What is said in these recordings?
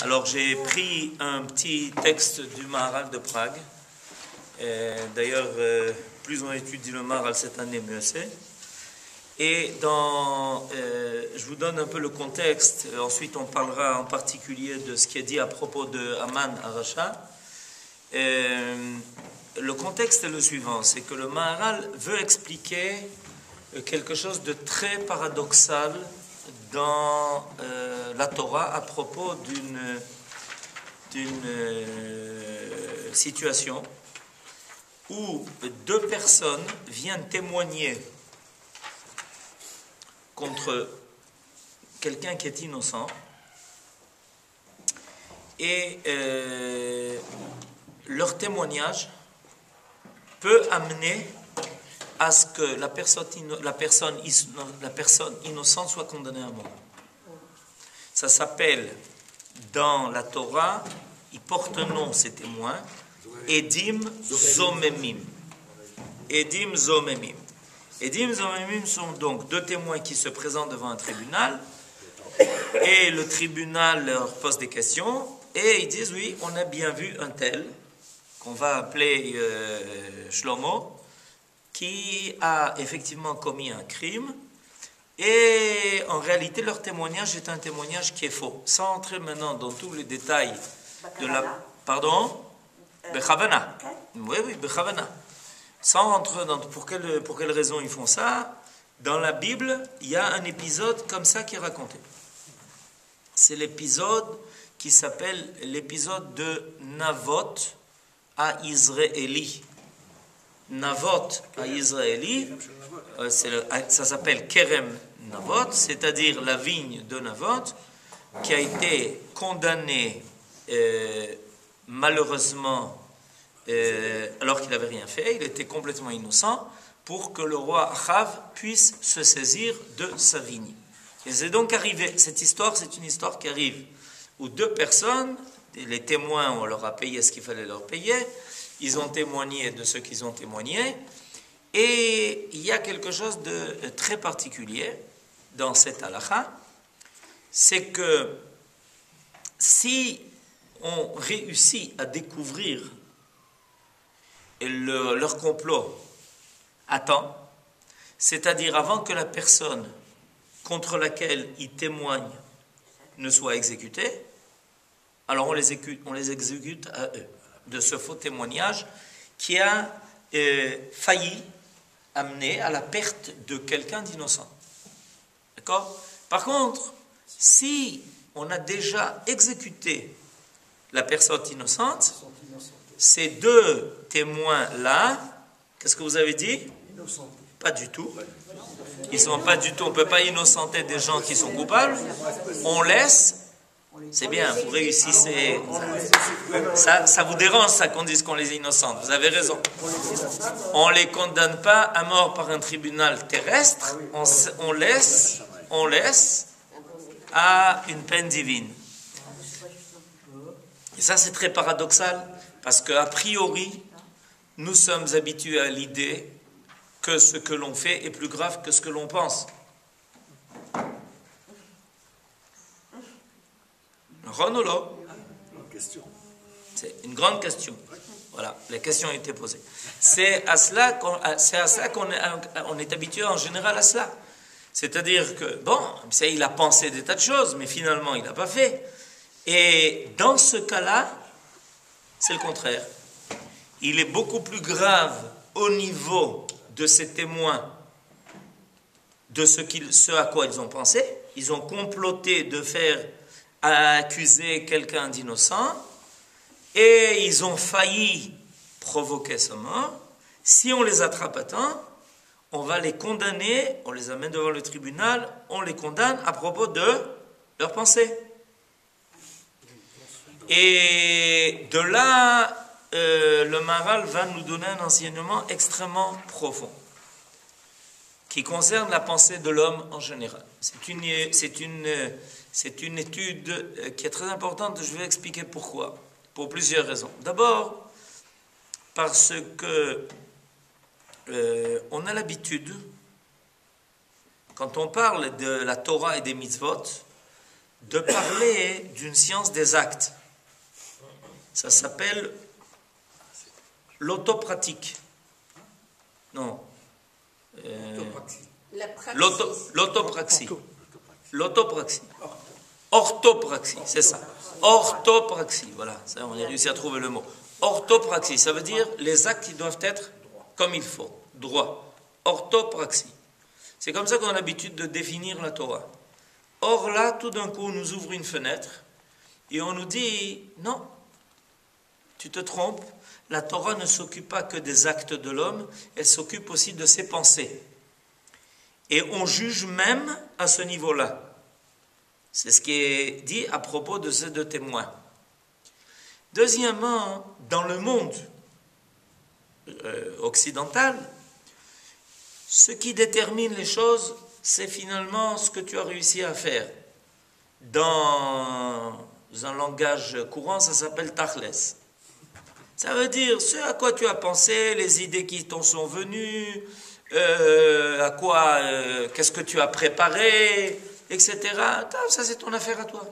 Alors j'ai pris un petit texte du Maharal de Prague. D'ailleurs, plus on étudie le Maharal cette année, mieux c'est. Et je vous donne un peu le contexte. Ensuite, on parlera en particulier de ce qui est dit à propos de Haman à Racha. Le contexte est le suivant, c'est que le Maharal veut expliquer quelque chose de très paradoxal dans la Torah à propos d'une situation où deux personnes viennent témoigner contre quelqu'un qui est innocent et leur témoignage peut amener à ce que la personne innocente soit condamnée à mort. Ça s'appelle, dans la Torah, il porte un nom, ces témoins, Edim Zomemim. Edim Zomemim. Edim Zomemim sont donc deux témoins qui se présentent devant un tribunal, et le tribunal leur pose des questions, et ils disent, oui, on a bien vu un tel, qu'on va appeler Shlomo, qui a effectivement commis un crime, et en réalité leur témoignage est un témoignage qui est faux. Sans entrer maintenant dans tous les détails de la... Pardon? Bechavana. Oui, Bechavana. Sans rentrer dans pour quelle raison ils font ça, dans la Bible, il y a un épisode comme ça qui est raconté. C'est l'épisode qui s'appelle l'épisode de Navot à Israéli. Navot à Israéli, ça s'appelle Kerem Navot, c'est-à-dire la vigne de Navot, qui a été condamnée malheureusement, alors qu'il n'avait rien fait, il était complètement innocent, pour que le roi Achav puisse se saisir de sa vigne. Et c'est donc arrivé, cette histoire, c'est une histoire qui arrive, où deux personnes, les témoins, on leur a payé ce qu'il fallait leur payer, ils ont témoigné de ce qu'ils ont témoigné, et il y a quelque chose de très particulier dans cette halakha, c'est que si on réussit à découvrir leur complot à temps, c'est-à-dire avant que la personne contre laquelle ils témoignent ne soit exécutée, alors on les exécute à eux, de ce faux témoignage qui a failli amener à la perte de quelqu'un d'innocent. D'accord? Par contre, si on a déjà exécuté la personne innocente, ces deux témoins-là, qu'est-ce que vous avez dit? Pas du tout. Ils sont pas du tout, on ne peut pas innocenter des gens qui sont coupables. On laisse. C'est bien, vous réussissez. Ça vous dérange, ça, qu'on dise qu'on les innocente. Vous avez raison. On ne les condamne pas à mort par un tribunal terrestre. On laisse à une peine divine. Et ça, c'est très paradoxal, parce qu'a priori, nous sommes habitués à l'idée que ce que l'on fait est plus grave que ce que l'on pense. C'est une grande question. Voilà, la question a été posée. C'est à cela qu'on est habitué en général à cela. C'est-à-dire que, bon, il a pensé des tas de choses, mais finalement, il n'a pas fait. Et dans ce cas-là, c'est le contraire. Il est beaucoup plus grave au niveau de ces témoins, de ce à quoi ils ont pensé. Ils ont comploté de faire accuser quelqu'un d'innocent et ils ont failli provoquer sa mort. Si on les attrape à temps, on va les condamner, on les amène devant le tribunal, on les condamne à propos de leurs pensées. Et de là, le Maharal va nous donner un enseignement extrêmement profond qui concerne la pensée de l'homme en général. C'est une étude qui est très importante, je vais expliquer pourquoi, pour plusieurs raisons. D'abord, parce que on a l'habitude, quand on parle de la Torah et des mitzvot, de parler d'une science des actes. Ça s'appelle l'autopratique. Non. L'autopraxie. L'autopraxie. Orthopraxie, c'est ça. Orthopraxie, voilà. Ça, on a réussi à trouver le mot. Orthopraxie, ça veut dire les actes qui doivent être comme il faut, droit. Orthopraxie. C'est comme ça qu'on a l'habitude de définir la Torah. Or là, tout d'un coup, on nous ouvre une fenêtre et on nous dit, non, tu te trompes, la Torah ne s'occupe pas que des actes de l'homme, elle s'occupe aussi de ses pensées. Et on juge même à ce niveau-là. C'est ce qui est dit à propos de ces deux témoins. Deuxièmement, dans le monde occidental, ce qui détermine les choses, c'est finalement ce que tu as réussi à faire. Dans un langage courant, ça s'appelle tachles. Ça veut dire ce à quoi tu as pensé, les idées qui t'en sont venues, qu'est-ce que tu as préparé, etc. Ça, c'est ton affaire à toi.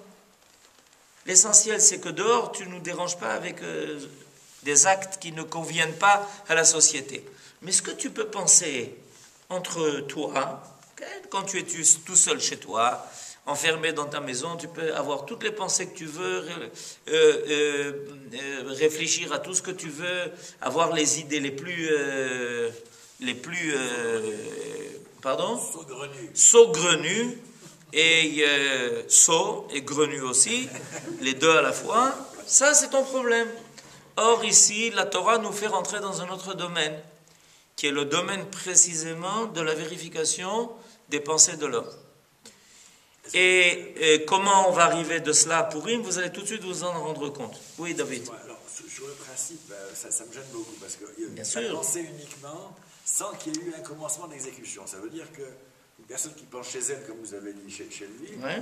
L'essentiel, c'est que dehors, tu ne nous déranges pas avec des actes qui ne conviennent pas à la société. Mais ce que tu peux penser entre toi, quand tu es tout seul chez toi, enfermé dans ta maison, tu peux avoir toutes les pensées que tu veux, réfléchir à tout ce que tu veux, avoir les idées les plus saugrenues, et sot et grenu aussi, les deux à la fois, ça c'est ton problème. Or ici, la Torah nous fait rentrer dans un autre domaine, qui est le domaine précisément de la vérification des pensées de l'homme. Et comment on va arriver de cela à Purim, vous allez tout de suite vous en rendre compte. Oui, David. Alors, sur le principe, ça me gêne beaucoup, parce qu'il Bien a sûr. pensé uniquement sans qu'il y ait eu un commencement d'exécution. Ça veut dire qu'une personne qui pense chez elle, comme vous avez dit chez lui, Ouais.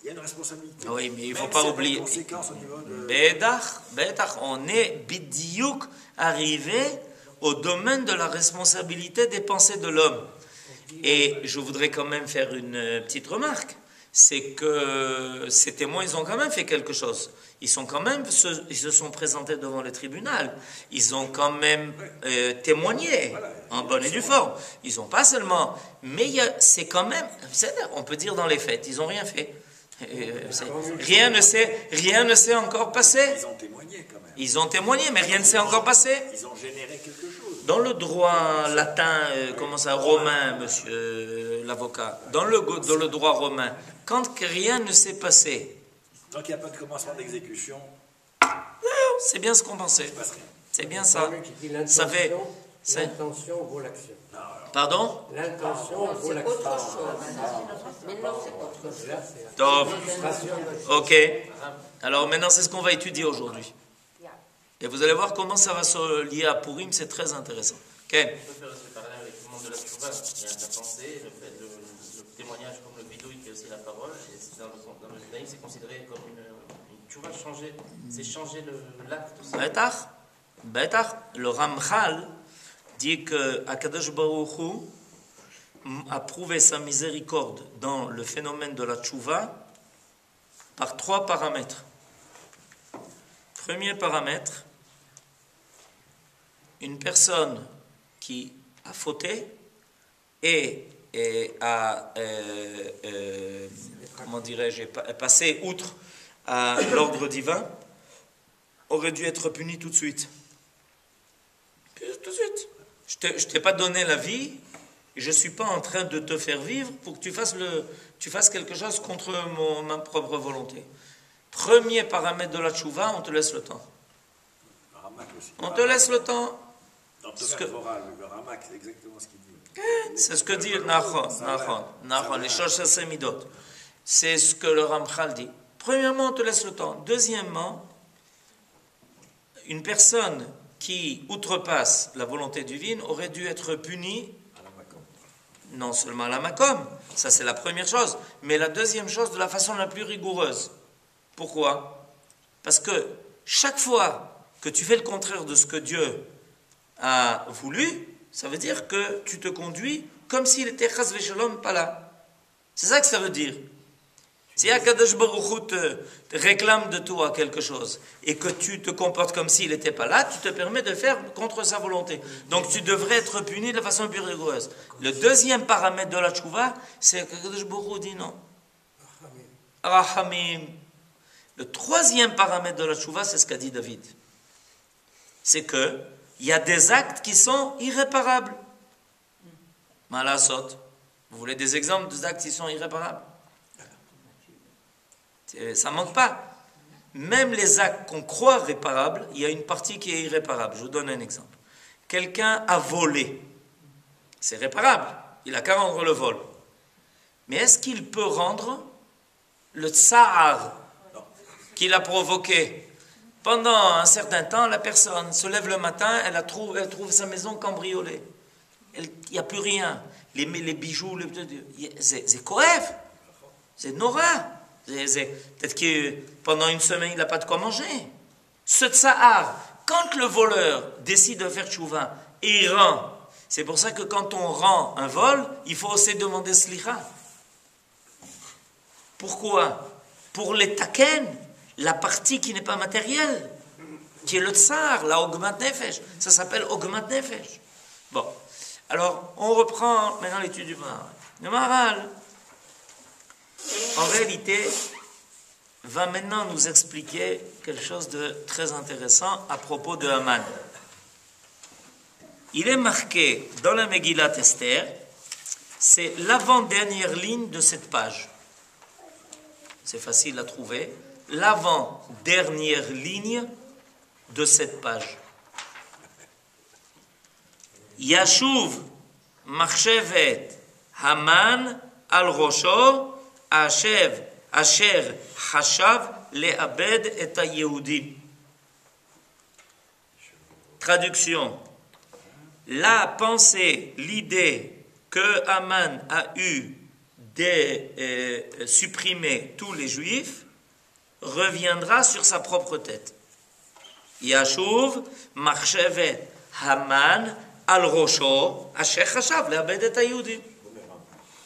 il y a une responsabilité. Oui, mais il ne faut Même pas s'il y a oublier. des conséquences au niveau de... Bédach, on est bidiouk arrivé au domaine de la responsabilité des pensées de l'homme. Et je voudrais quand même faire une petite remarque. C'est que ces témoins, ils ont quand même fait quelque chose. Ils se sont présentés devant le tribunal. Ils ont quand même témoigné en bonne et due forme. Ils n'ont pas seulement... Mais c'est quand même... On peut dire dans les faits, ils n'ont rien fait. Rien ne s'est encore passé. Ils ont témoigné quand même. Ils ont témoigné, mais rien ne s'est encore passé. Ils ont généré quelque chose. Dans le droit latin, romain, monsieur l'avocat, dans le droit romain, quand rien ne s'est passé, Tant qu'il n'y a pas de commencement d'exécution, c'est bien ce qu'on pensait. il ne se passe rien. C'est bien ça. Ça fait... L'intention vaut l'action. Pardon? L'intention vaut C'est l'action. autre chose. Maintenant, c'est autre chose. Là, c'est Top. l'illustration de- Ok. Alors maintenant, c'est ce qu'on va étudier aujourd'hui. Et vous allez voir comment ça va se lier à Purim, c'est très intéressant. Ok. On peut faire ce parallèle avec le monde de la tchouva. Il y a la pensée, le témoignage comme le bidouille qui est aussi la parole. Et dans le judaïsme, c'est considéré comme une tchouva changée. C'est changer l'acte aussi. Bêtard. Le Ramchal dit que Akadosh Baruch Hu a prouvé sa miséricorde dans le phénomène de la tchouva par 3 paramètres. Premier paramètre, une personne qui a fauté et a, comment dirais-je, passé outre à l'ordre divin, aurait dû être punie tout de suite. Tout de suite. Je t'ai pas donné la vie, et je ne suis pas en train de te faire vivre pour que tu fasses quelque chose contre ma propre volonté. Premier paramètre de la tchouva, on te laisse le temps. Le Ramak aussi. On te laisse le temps. Dans Ce le que- Torah, le Ramak, c'est exactement ce qu'il dit. C'est ce que dit Nahon, les Shosh Midot. C'est ce que le Ramchal dit. Premièrement, on te laisse le temps. Deuxièmement, une personne qui outrepasse la volonté divine aurait dû être punie À la Macom. non seulement à la Makom, ça c'est la première chose, mais la deuxième chose de la façon la plus rigoureuse. Pourquoi? Parce que chaque fois que tu fais le contraire de ce que Dieu a voulu, ça veut dire que tu te conduis comme s'il était chas v'shalom pas là. C'est ça que ça veut dire. Si Akadosh Baruch Hu te réclame de toi quelque chose et que tu te comportes comme s'il n'était pas là, tu te permets de faire contre sa volonté. Donc tu devrais être puni de façon plus rigoureuse. Le deuxième paramètre de la tchouva, c'est qu'Akadosh Baruch Hu dit non. Rahamim. Le troisième paramètre de la tchouva, c'est ce qu'a dit David. C'est que il y a des actes qui sont irréparables. Malasot. Vous voulez des exemples d'actes qui sont irréparables? Ça ne manque pas. Même les actes qu'on croit réparables, il y a une partie qui est irréparable. Je vous donne un exemple. Quelqu'un a volé. C'est réparable. Il n'a qu'à rendre le vol. Mais est-ce qu'il peut rendre le tsar qu'il a provoqué? Pendant un certain temps, la personne se lève le matin, elle trouve sa maison cambriolée. Il n'y a plus rien. Les bijoux, c'est Kohev. C'est Nora. Peut-être que pendant une semaine, il n'a pas de quoi manger. Ce tsahar, quand le voleur décide de faire tchouva et il rend, c'est pour ça que quand on rend un vol, il faut aussi demander slicha. Pourquoi? Pour les taken, la partie qui n'est pas matérielle, qui est le tsar, la ogmat nefesh. Ça s'appelle ogmat nefesh. Bon, alors on reprend maintenant l'étude du Maharal. Le Maharal, en réalité, va maintenant nous expliquer quelque chose de très intéressant à propos de Haman. Il est marqué dans la Megillat Esther, c'est l'avant-dernière ligne de cette page. C'est facile à trouver. L'avant-dernière ligne de cette page. Yashuv Machshevet Haman al Rosho Asher Hashav Le'abed et Yehudim. Traduction. La pensée, l'idée que Haman a eue de supprimer tous les Juifs reviendra sur sa propre tête. Yashuv Machshevet Haman al Rosho Asher Hashav Le'abed et Yehudim.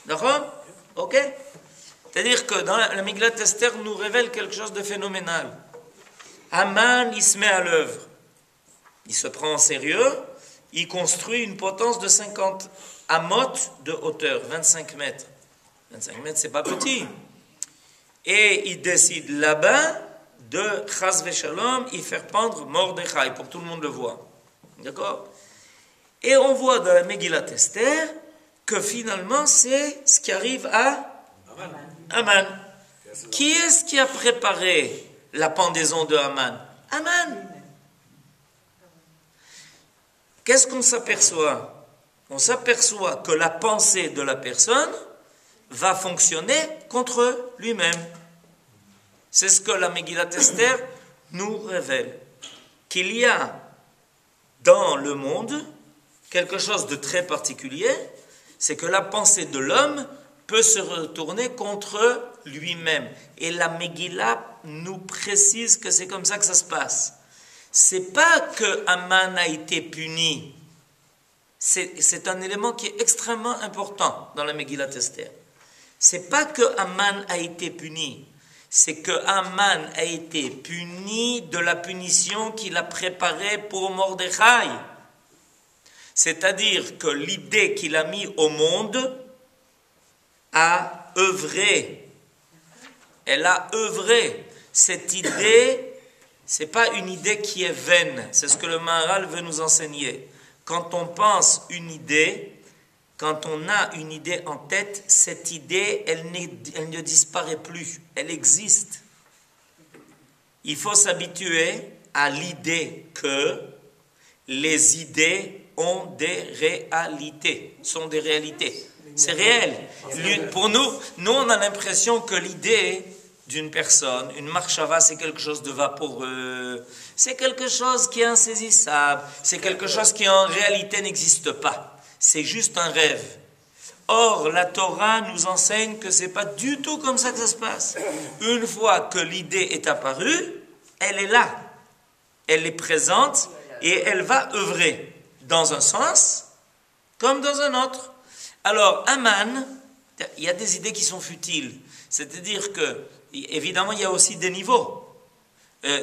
D'accord? Ok? C'est-à-dire que dans la Megillat Esther nous révèle quelque chose de phénoménal. Haman, il se met à l'œuvre. Il se prend en sérieux. Il construit une potence de 50 amot de hauteur, 25 mètres. 25 mètres, c'est pas petit. Et il décide là-bas de Chas Veshalom, y faire pendre Mordechai, pour que tout le monde le voit. D'accord? Et on voit dans la Megillat Esther que finalement c'est ce qui arrive à Haman. Qui est-ce qui a préparé la pendaison de Haman? Haman. Qu'est-ce qu'on s'aperçoit? On s'aperçoit que la pensée de la personne va fonctionner contre lui-même. C'est ce que la Megillat Esther nous révèle. Qu'il y a dans le monde quelque chose de très particulier, c'est que la pensée de l'homme peut se retourner contre lui-même. Et la Megillah nous précise que c'est comme ça que ça se passe. C'est pas que Haman a été puni. C'est un élément qui est extrêmement important dans la Megillat Esther. C'est pas que Haman a été puni. C'est que Haman a été puni de la punition qu'il a préparée pour Mordechai. C'est-à-dire que l'idée qu'il a mise au monde a œuvré. Elle a œuvré. Cette idée, c'est pas une idée qui est vaine. C'est ce que le Maharal veut nous enseigner. Quand on pense une idée, quand on a une idée en tête, cette idée, elle ne disparaît plus. Elle existe. Il faut s'habituer à l'idée que les idées ont des réalités, sont des réalités. C'est réel. Pour nous, on a l'impression que l'idée d'une personne, une marchava, c'est quelque chose de vaporeux, c'est quelque chose qui est insaisissable, c'est quelque chose qui en réalité n'existe pas. C'est juste un rêve. Or, la Torah nous enseigne que c'est pas du tout comme ça que ça se passe. Une fois que l'idée est apparue, elle est là. Elle est présente et elle va œuvrer dans un sens comme dans un autre. Alors, Haman, il y a des idées qui sont futiles. C'est-à-dire que, évidemment, il y a aussi des niveaux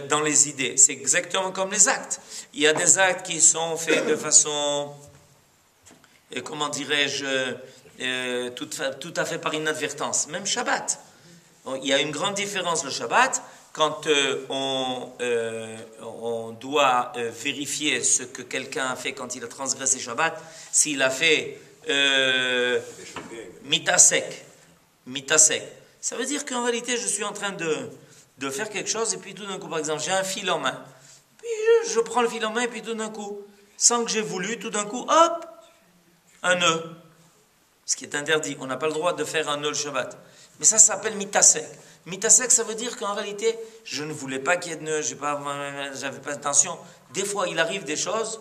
dans les idées. C'est exactement comme les actes. Il y a des actes qui sont faits de façon, comment dirais-je, tout à fait par inadvertance. Même Shabbat. Il y a une grande différence le Shabbat quand on doit vérifier ce que quelqu'un a fait quand il a transgressé Shabbat. S'il a fait mitasek. Ça veut dire qu'en réalité, je suis en train de faire quelque chose et puis tout d'un coup, par exemple, j'ai un fil en main. Puis je prends le fil en main et puis tout d'un coup, sans que j'ai voulu, tout d'un coup, hop, un nœud. Ce qui est interdit. On n'a pas le droit de faire un nœud le Shabbat. Mais ça s'appelle mitasek. Mitasek, ça veut dire qu'en réalité, je ne voulais pas qu'il y ait de nœud, j'avais pas d'intention. Des fois, il arrive des choses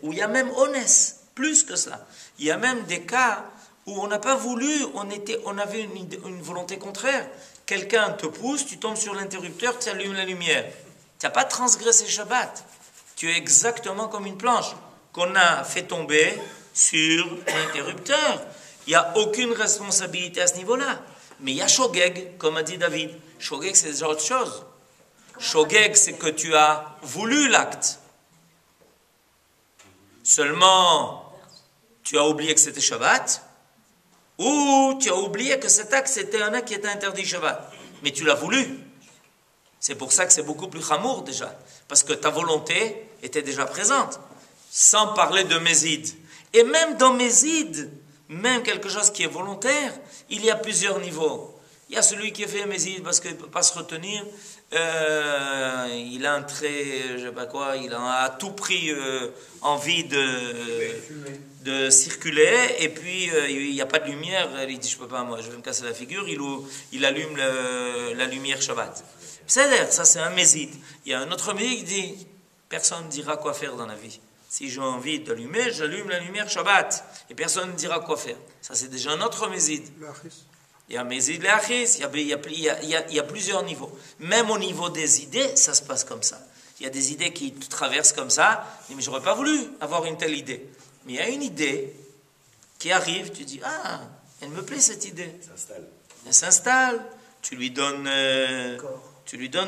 où il y a même honnête, plus que ça. Il y a même des cas où on n'a pas voulu, on avait une volonté contraire. Quelqu'un te pousse, tu tombes sur l'interrupteur, tu allumes la lumière. Tu n'as pas transgressé Shabbat. Tu es exactement comme une planche qu'on a fait tomber sur l'interrupteur. Il n'y a aucune responsabilité à ce niveau-là. Mais il y a shogeg, comme a dit David. Shogeg, c'est déjà autre chose. Shogeg, c'est que tu as voulu l'acte. Seulement, tu as oublié que c'était Shabbat, ou tu as oublié que cet acte, c'était un acte qui était interdit Shabbat. Mais tu l'as voulu. C'est pour ça que c'est beaucoup plus chamour déjà. Parce que ta volonté était déjà présente. Sans parler de Mézid. Et même dans Mézid, même quelque chose qui est volontaire, il y a plusieurs niveaux. Il y a celui qui est fait Mézid parce qu'il ne peut pas se retenir. Il a un trait, je ne sais pas quoi, il a à tout prix envie de circuler, et puis il n'y a pas de lumière, il dit je ne peux pas, moi je vais me casser la figure, il allume la lumière Shabbat. C'est-à-dire, ça c'est un Mézid. Il y a un autre Mézid qui dit, personne ne dira quoi faire dans la vie. Si j'ai envie d'allumer, j'allume la lumière Shabbat, et personne ne dira quoi faire. Ça c'est déjà un autre Mézid. Il y a Mézid Leachis, il y a plusieurs niveaux. Même au niveau des idées, ça se passe comme ça. Il y a des idées qui te traversent comme ça, mais j'aurais pas voulu avoir une telle idée. Mais il y a une idée qui arrive, tu dis, ah, elle me plaît cette idée. Elle s'installe, tu lui donnes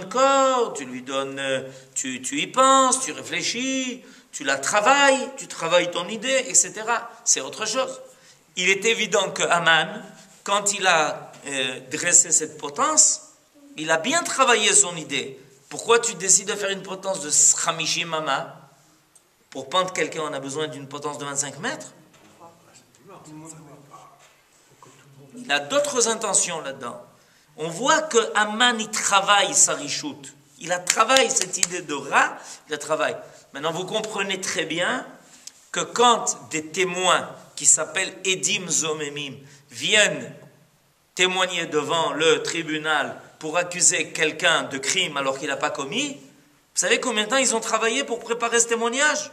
corps, tu y penses, tu réfléchis, tu la travailles, tu travailles ton idée, etc. C'est autre chose. Il est évident que Haman, quand il a dressé cette potence, il a bien travaillé son idée. Pourquoi tu décides de faire une potence de 50 mama? Pour pendre quelqu'un, on a besoin d'une potence de 25 mètres. Il a d'autres intentions là-dedans. On voit que Haman, il travaille sa richoute. Il a travaillé cette idée de rat, il la travaille. Maintenant, vous comprenez très bien que quand des témoins qui s'appellent Edim Zomemim viennent témoigner devant le tribunal pour accuser quelqu'un de crime alors qu'il n'a pas commis, vous savez combien de temps ils ont travaillé pour préparer ce témoignage?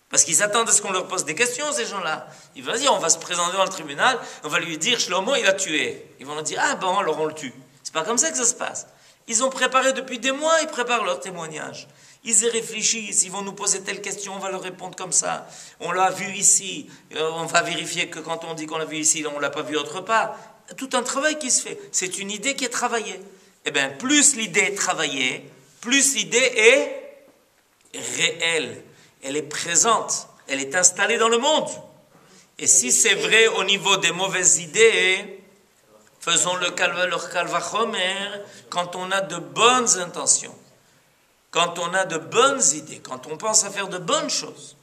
Parce qu'ils attendent à ce qu'on leur pose des questions, ces gens-là. Ils vont dire, on va se présenter devant le tribunal, on va lui dire, Shlomo, il a tué. Ils vont leur dire, ah bon, alors on le tue. C'est pas comme ça que ça se passe. Ils ont préparé depuis des mois, ils préparent leur témoignage. Ils y réfléchissent, ils vont nous poser telle question, on va leur répondre comme ça. On l'a vu ici, on va vérifier que quand on dit qu'on l'a vu ici, on ne l'a pas vu autre part. Tout un travail qui se fait. C'est une idée qui est travaillée. Eh bien, plus l'idée est travaillée, plus l'idée est réelle. Elle est présente, elle est installée dans le monde. Et si c'est vrai au niveau des mauvaises idées, faisons leur calvachomer quand on a de bonnes intentions. Quand on a de bonnes idées, quand on pense à faire de bonnes choses,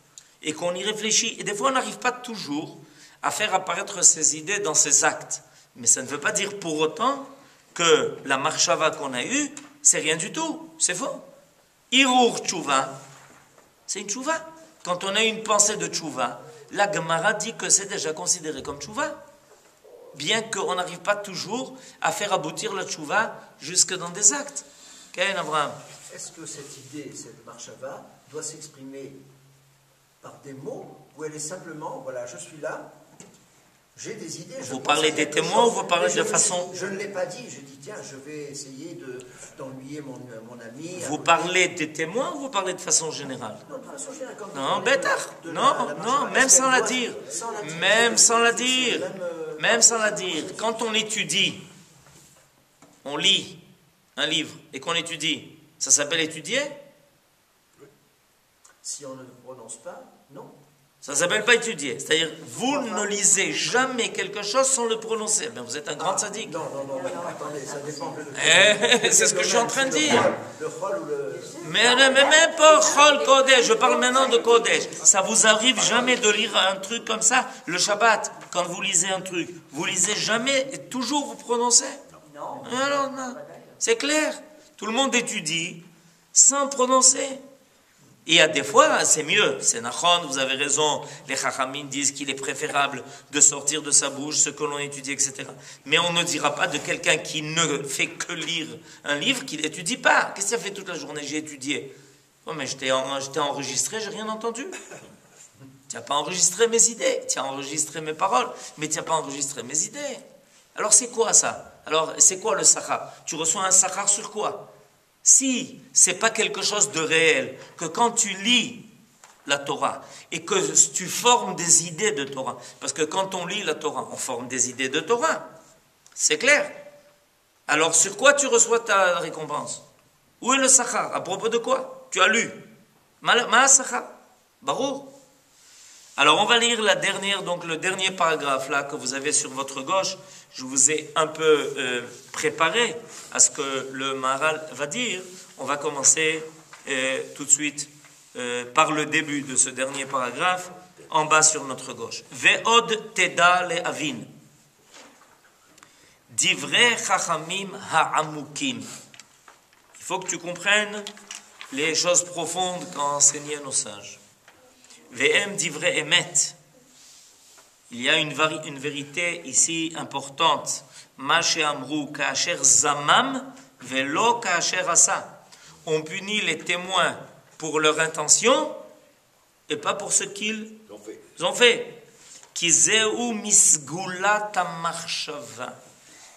et qu'on y réfléchit, et des fois on n'arrive pas toujours à faire apparaître ces idées dans ces actes. Mais ça ne veut pas dire pour autant que la marshava qu'on a eue, c'est rien du tout, c'est faux. Hirur tchouva, c'est une tchouva. Quand on a une pensée de tchouva, la Gemara dit que c'est déjà considéré comme tchouva. Bien qu'on n'arrive pas toujours à faire aboutir la tchouva jusque dans des actes. Qu'est-ce Abraham? Est-ce que cette idée, cette marshava, doit s'exprimer par des mots, ou elle est simplement, voilà, je suis là, j'ai des idées. Vous parlez des témoins ou vous parlez de façon... Je ne l'ai pas dit, je dis tiens, je vais essayer d'ennuyer mon ami. Vous parlez des témoins ou vous parlez de façon générale? Non, de façon générale. Non, bêtard. Non, même sans la dire. Même sans la dire. même sans la dire, quand on étudie, on lit un livre et qu'on étudie, ça s'appelle étudier? Si on ne le prononce pas, non. Ça ne s'appelle pas étudier. C'est-à-dire, vous ne lisez jamais quelque chose sans le prononcer. Ben, vous êtes un grand sadique. Non, attendez, ça dépend de... C'est ce que je suis en train de dire. Le chol ou le... Mais même pas Chol Kodesh, je parle maintenant de Kodesh. Ça vous arrive jamais de lire un truc comme ça, le Shabbat, quand vous lisez un truc, vous lisez jamais et toujours vous prononcez? Non. Non. C'est clair. Tout le monde étudie sans prononcer. Et il y a des fois, c'est mieux, c'est nachon, vous avez raison, les chachamim disent qu'il est préférable de sortir de sa bouche ce que l'on étudie, etc. Mais on ne dira pas de quelqu'un qui ne fait que lire un livre qu'il n'étudie pas. Qu'est-ce qu'il a fait toute la journée? J'ai étudié. Oh, mais je t'ai enregistré, j'ai rien entendu. Tu n'as pas enregistré mes idées, tu as enregistré mes paroles, mais tu n'as pas enregistré mes idées. Alors c'est quoi ça? Alors c'est quoi le sachar? Tu reçois un sachar sur quoi? Si c'est pas quelque chose de réel, que quand tu lis la Torah et que tu formes des idées de Torah, parce que quand on lit la Torah, on forme des idées de Torah, c'est clair. Alors sur quoi tu reçois ta récompense? Où est le sachar? À propos de quoi? Tu as lu. Ma sachar? Baruch. Alors on va lire le dernier paragraphe là que vous avez sur votre gauche. Je vous ai un peu préparé à ce que le Maharal va dire. On va commencer tout de suite par le début de ce dernier paragraphe, en bas sur notre gauche. Ve'od teda le'avin. Divrei chachamim ha'amukim. Il faut que tu comprennes les choses profondes qu'enseignaient nos sages. Ve'em divrei emet. Il y a une vérité ici importante. Ma she'amru ka'asher zamam ve'lo ka'asher asa. On punit les témoins pour leur intention et pas pour ce qu'ils ont fait. Ki zeu misgulat ha'machshava.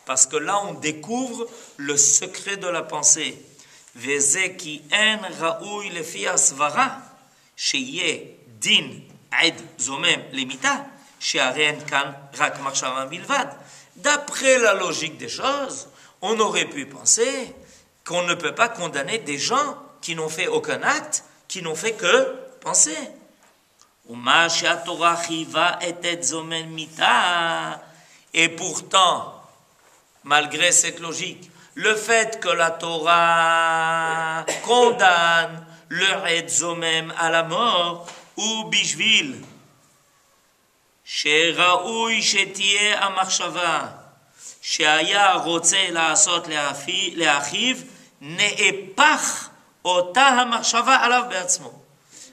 Parce que là, on découvre le secret de la pensée. Ve'ze ki en ra'ui lefi asvara sheyeh din ed zomem lemita. D'après la logique des choses, on aurait pu penser qu'on ne peut pas condamner des gens qui n'ont fait aucun acte, qui n'ont fait que penser. Et pourtant, malgré cette logique, le fait que la Torah condamne le Edzomem à la mort, ou Bishvil, שראוי שתהיה המחשבה שהיה רוצה לעשות לאחיו נהפך אותה המחשבה עליו בעצמו.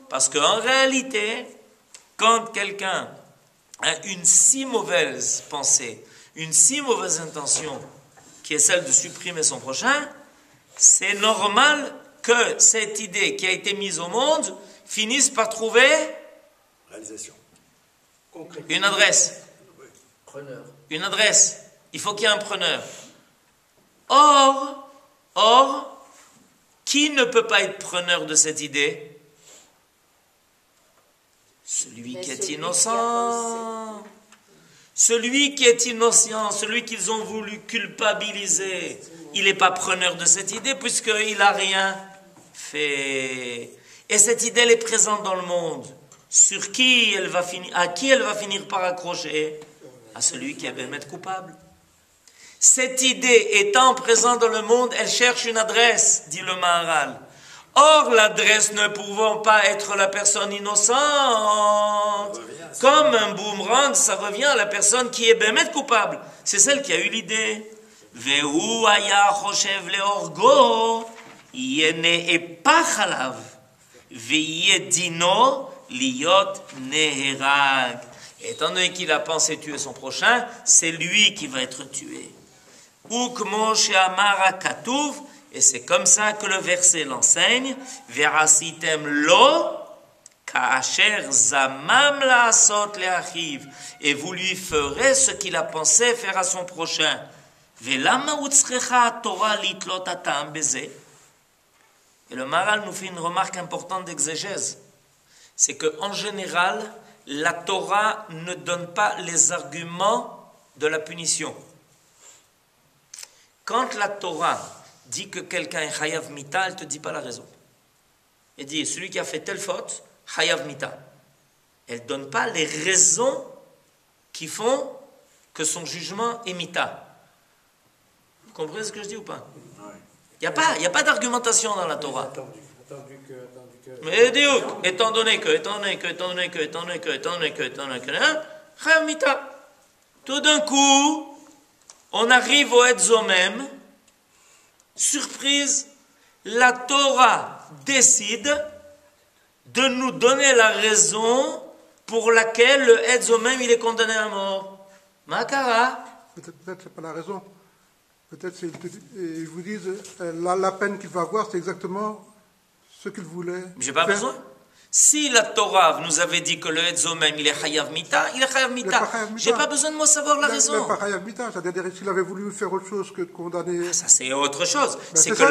Parce qu'en réalité, quand quelqu'un a une si mauvaise pensée, une si mauvaise intention, qui est celle de supprimer son prochain, c'est normal que cette idée qui a été mise au monde finisse par trouver Réalisation. Une adresse. Preneur. Une adresse. Il faut qu'il y ait un preneur. Or, qui ne peut pas être preneur de cette idée? Celui qui est innocent. Celui qui est innocent, celui qu'ils ont voulu culpabiliser, il n'est pas preneur de cette idée puisqu'il n'a rien fait. Et cette idée, elle est présente dans le monde. Sur qui elle va finir, à qui elle va finir par accrocher? À celui qui est bémet coupable. Cette idée étant présente dans le monde, elle cherche une adresse, dit le Maharal. Or, l'adresse ne pouvant pas être la personne innocente, comme un boomerang, ça revient à la personne qui est bémet coupable. C'est celle qui a eu l'idée. Vehu aya choshev leorgo, yene epach alav, veye dino, Liot Neherag. Étant donné qu'il a pensé tuer son prochain, c'est lui qui va être tué. Ukmo she'amara katuv, et c'est comme ça que le verset l'enseigne. Verasitem lo ka'asher zamam la'asot le'achiv, et vous lui ferez ce qu'il a pensé faire à son prochain. Ve'lama utzrecha Torah litlot atam beze. Et le Maharal nous fait une remarque importante d'exégèse. C'est qu'en général, la Torah ne donne pas les arguments de la punition. Quand la Torah dit que quelqu'un est chayav mita, elle ne te dit pas la raison. Elle dit, celui qui a fait telle faute, chayav mita. Elle ne donne pas les raisons qui font que son jugement est mita. Vous comprenez ce que je dis ou pas? Il n'y a pas d'argumentation dans la Torah. Attendu que... Mais étant donné que, chayav mita. Tout d'un coup, on arrive au Etzomem, surprise, la Torah décide de nous donner la raison pour laquelle le Etzomem il est condamné à mort. Makara. Peut-être c'est pas la raison. Peut-être ils vous disent la peine qu'il va avoir, c'est exactement ce qu'il voulait. J'ai pas besoin. Si la Torah nous avait dit que le Etzomem il est chayav mita, il est chayav mita. J'ai pas besoin de moi savoir la raison. Il n'est pas chayav mita, c'est-à-dire s'il avait voulu faire autre chose que de condamner. Ça c'est autre chose. C'est que ça,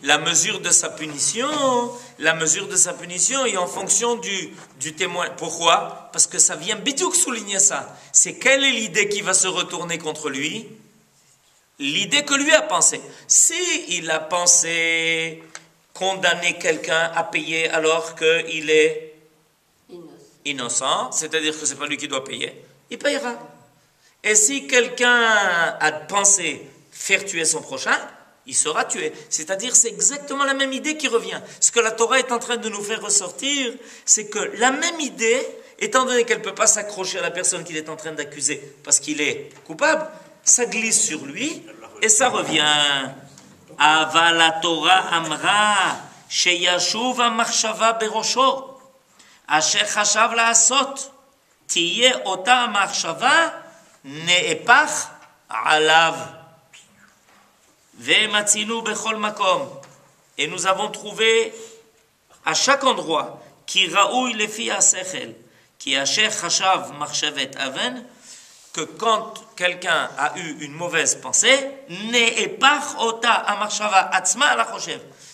la mesure de sa punition, est en fonction du témoin. Pourquoi? Parce que ça vient bidiouk souligner ça. C'est quelle est l'idée qui va se retourner contre lui? L'idée que lui a pensée. Si il a pensé condamner quelqu'un à payer alors qu'il est innocent, c'est-à-dire que ce n'est pas lui qui doit payer, il payera. Et si quelqu'un a pensé faire tuer son prochain, il sera tué. C'est-à-dire c'est exactement la même idée qui revient. Ce que la Torah est en train de nous faire ressortir, c'est que la même idée, étant donné qu'elle ne peut pas s'accrocher à la personne qu'il est en train d'accuser parce qu'il est coupable, ça glisse sur lui et ça revient. אבל התורה אמרה שישוב המחשבה בראשו, אשר חשב לעשות, תהיה אותה המחשבה נהפך עליו. ומצינו בכל מקום. Et nous avons trouvé à chaque endroit qui ראוי לפי השכל, כי אשר חשב מחשבת אבן, que quand quelqu'un a eu une mauvaise pensée,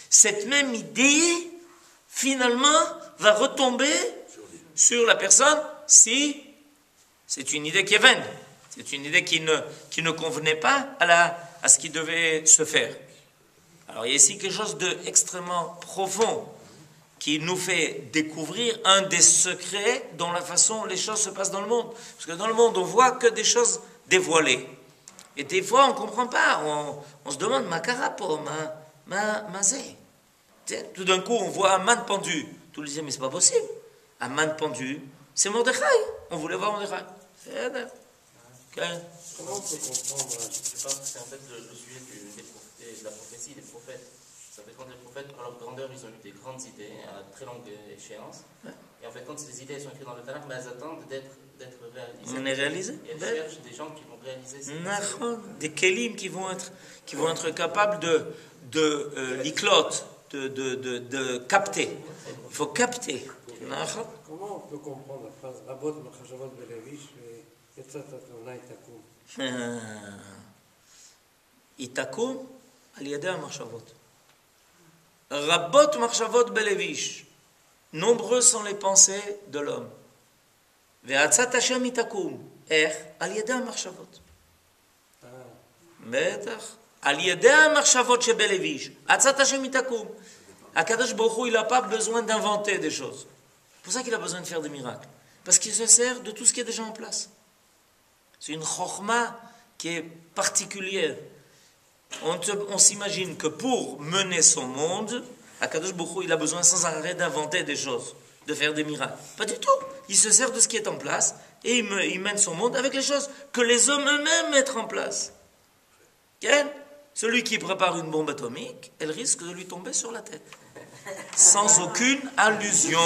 cette même idée, finalement, va retomber sur la personne si c'est une idée qui est vaine. C'est une idée qui ne convenait pas à ce qui devait se faire. Alors il y a ici quelque chose d'extrêmement profond qui nous fait découvrir un des secrets dans la façon dont les choses se passent dans le monde. Parce que dans le monde, on voit que des choses dévoilées. Et des fois, on ne comprend pas. On se demande, ma carapo, ma zé. Tout d'un coup, on voit un man pendu. Tout le monde dit, mais c'est pas possible. Un man pendu, c'est Mordechai. On voulait voir Mordechai. Comment on peut comprendre? Je pense que c'est en fait le sujet de la prophétie des prophètes. Ça fait quand les prophètes, par leur grandeur, ils ont eu des grandes idées à très longue échéance. Et en fait, quand ces idées sont écrites dans le Tanakh, elles attendent d'être réalisées. On est réalisé. Et elles cherchent des gens qui vont réaliser ces idées. Des kelim qui vont être capables de l'iklot, de capter. Il faut capter. Comment on peut comprendre la phrase Rabot Machashavot Belevish et Yetzat Atona Itakum? Itakum al yadei hamachshavot. Rabot Machshavot Belevish. Nombreuses sont les pensées de l'homme. Ve'atzat Hashem itakum. Al yadei hamachshavot. Betach. Al yadei hamachshavot shebelevish. Atzat Hashem itakum. Akadosh Baruch Hu, il n'a pas besoin d'inventer des choses. C'est pour ça qu'il a besoin de faire des miracles. Parce qu'il se sert de tout ce qui est déjà en place. C'est une chokhma qui est particulière. On s'imagine que pour mener son monde, Akadosh Baruch Hu, il a besoin sans arrêt d'inventer des choses, de faire des miracles. Pas du tout. Il se sert de ce qui est en place et il mène son monde avec les choses que les hommes eux-mêmes mettent en place. Celui qui prépare une bombe atomique, elle risque de lui tomber sur la tête. Sans aucune allusion.